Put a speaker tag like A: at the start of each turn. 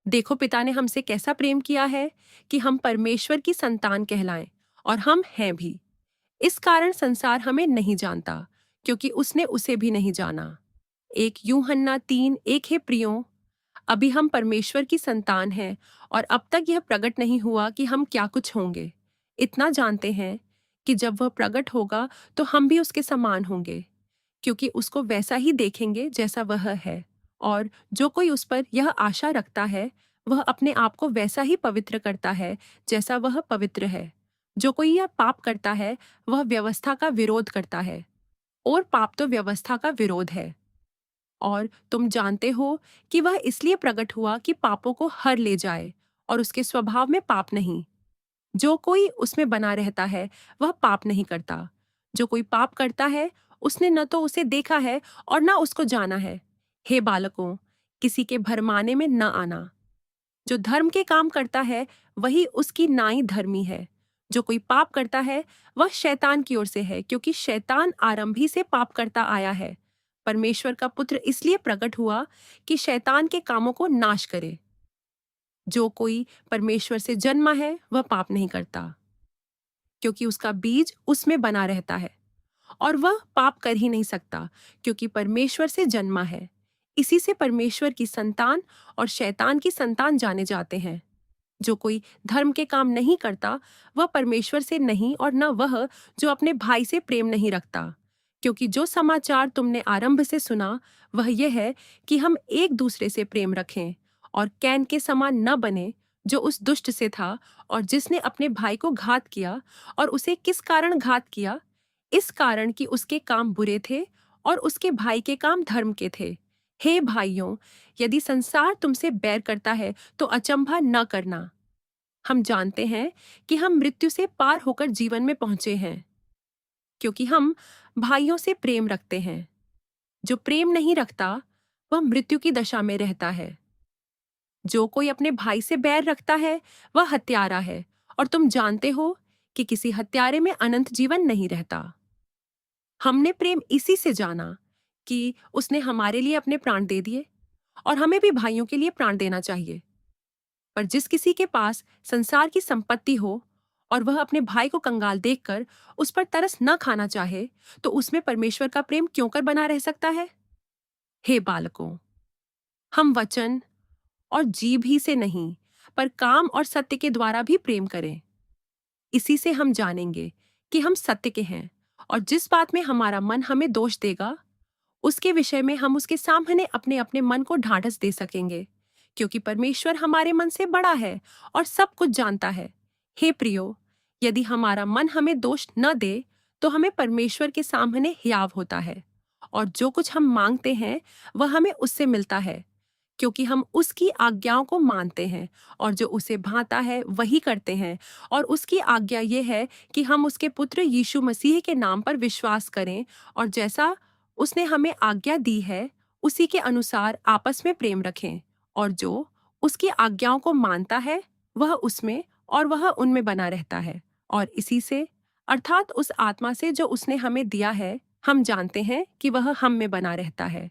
A: देखो, पिता ने हमसे कैसा प्रेम किया है कि हम परमेश्वर की संतान कहलाएं, और हम हैं भी। इस कारण संसार हमें नहीं जानता, क्योंकि उसने उसे भी नहीं जाना। 1 यूहन्ना 3 1 हे प्रियो, अभी हम परमेश्वर की संतान हैं, और अब तक यह प्रकट नहीं हुआ कि हम क्या कुछ होंगे। इतना जानते हैं कि जब वह प्रकट होगा तो हम भी उसके समान होंगे, क्योंकि उसको वैसा ही देखेंगे जैसा वह है। और जो कोई उस पर यह आशा रखता है, वह अपने आप को वैसा ही पवित्र करता है जैसा वह पवित्र है। जो कोई यह पाप करता है, वह व्यवस्था का विरोध करता है, और पाप तो व्यवस्था का विरोध है। और तुम जानते हो कि वह इसलिए प्रकट हुआ कि पापों को हर ले जाए, और उसके स्वभाव में पाप नहीं। जो कोई उसमें बना रहता है, वह पाप नहीं करता। जो कोई पाप करता है, उसने न तो उसे देखा है और न उसको जाना है। हे बालकों, किसी के भरमाने में न आना। जो धर्म के काम करता है, वही उसकी नाई धर्मी है। जो कोई पाप करता है, वह शैतान की ओर से है, क्योंकि शैतान आरंभ ही से पाप करता आया है। परमेश्वर का पुत्र इसलिए प्रकट हुआ कि शैतान के कामों को नाश करे। जो कोई परमेश्वर से जन्मा है, वह पाप नहीं करता, क्योंकि उसका बीज उसमें बना रहता है, और वह पाप कर ही नहीं सकता, क्योंकि परमेश्वर से जन्मा है। इसी से परमेश्वर की संतान और शैतान की संतान जाने जाते हैं। जो कोई धर्म के काम नहीं करता, वह परमेश्वर से नहीं, और न वह जो अपने भाई से प्रेम नहीं रखता। क्योंकि जो समाचार तुमने आरंभ से सुना, वह यह है कि हम एक दूसरे से प्रेम रखें, और कैन के समान न बने, जो उस दुष्ट से था, और जिसने अपने भाई को घात किया। और उसे किस कारण घात किया? इस कारण कि उसके काम बुरे थे, और उसके भाई के काम धर्म के थे। हे भाइयों, यदि संसार तुमसे बैर करता है, तो अचंभा न करना। हम जानते हैं कि हम मृत्यु से पार होकर जीवन में पहुंचे हैं, क्योंकि हम भाइयों से प्रेम रखते हैं। जो प्रेम नहीं रखता, वह मृत्यु की दशा में रहता है। जो कोई अपने भाई से बैर रखता है, वह हत्यारा है, और तुम जानते हो कि किसी हत्यारे में अनंत जीवन नहीं रहता। हमने प्रेम इसी से जाना कि उसने हमारे लिए अपने प्राण दे दिए, और हमें भी भाइयों के लिए प्राण देना चाहिए। पर जिस किसी के पास संसार की संपत्ति हो, और वह अपने भाई को कंगाल देखकर उस पर तरस न खाना चाहे, तो उसमें परमेश्वर का प्रेम क्यों कर बना रह सकता है? हे बालकों, हम वचन और जीभ ही से नहीं, पर काम और सत्य के द्वारा भी प्रेम करें। इसी से हम जानेंगे कि हम सत्य के हैं, और जिस बात में हमारा मन हमें दोष देगा, उसके विषय में हम उसके सामने अपने अपने मन को ढाढ़स दे सकेंगे, क्योंकि परमेश्वर हमारे मन से बड़ा है और सब कुछ जानता है। हे प्रियो, यदि हमारा मन हमें दोष न दे, तो हमें परमेश्वर के सामने हियाव होता है, और जो कुछ हम मांगते हैं, वह हमें उससे मिलता है, क्योंकि हम उसकी आज्ञाओं को मानते हैं, और जो उसे भाता है वही करते हैं। और उसकी आज्ञा ये है कि हम उसके पुत्र यीशु मसीह के नाम पर विश्वास करें, और जैसा उसने हमें आज्ञा दी है, उसी के अनुसार आपस में प्रेम रखें। और जो उसकी आज्ञाओं को मानता है, वह उसमें और वह उनमें बना रहता है। और इसी से, अर्थात उस आत्मा से जो उसने हमें दिया है, हम जानते हैं कि वह हम में बना रहता है।